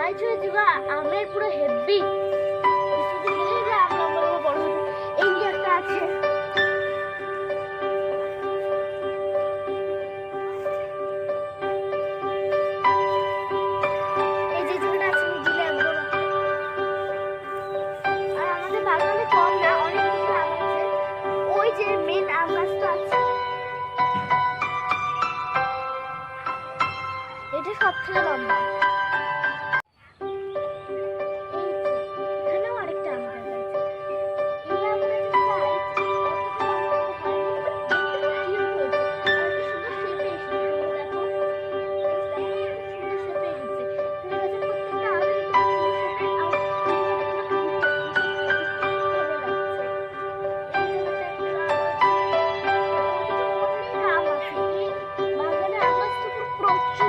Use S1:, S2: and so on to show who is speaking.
S1: Size হয়েছে গো, আমের পুরো হেভি। কিছুদিন গেলেই যে আম লম্বা লম্বা বড় হবে। এই যে একটা আছে, এই যে যেটা আছে দিলে একদম। আর আমাদের বাগানে কম না, অনেক কিছু আম আছে। ওই যে মেন আম গাছটা আছে, এটা সব থেকে লম্বা।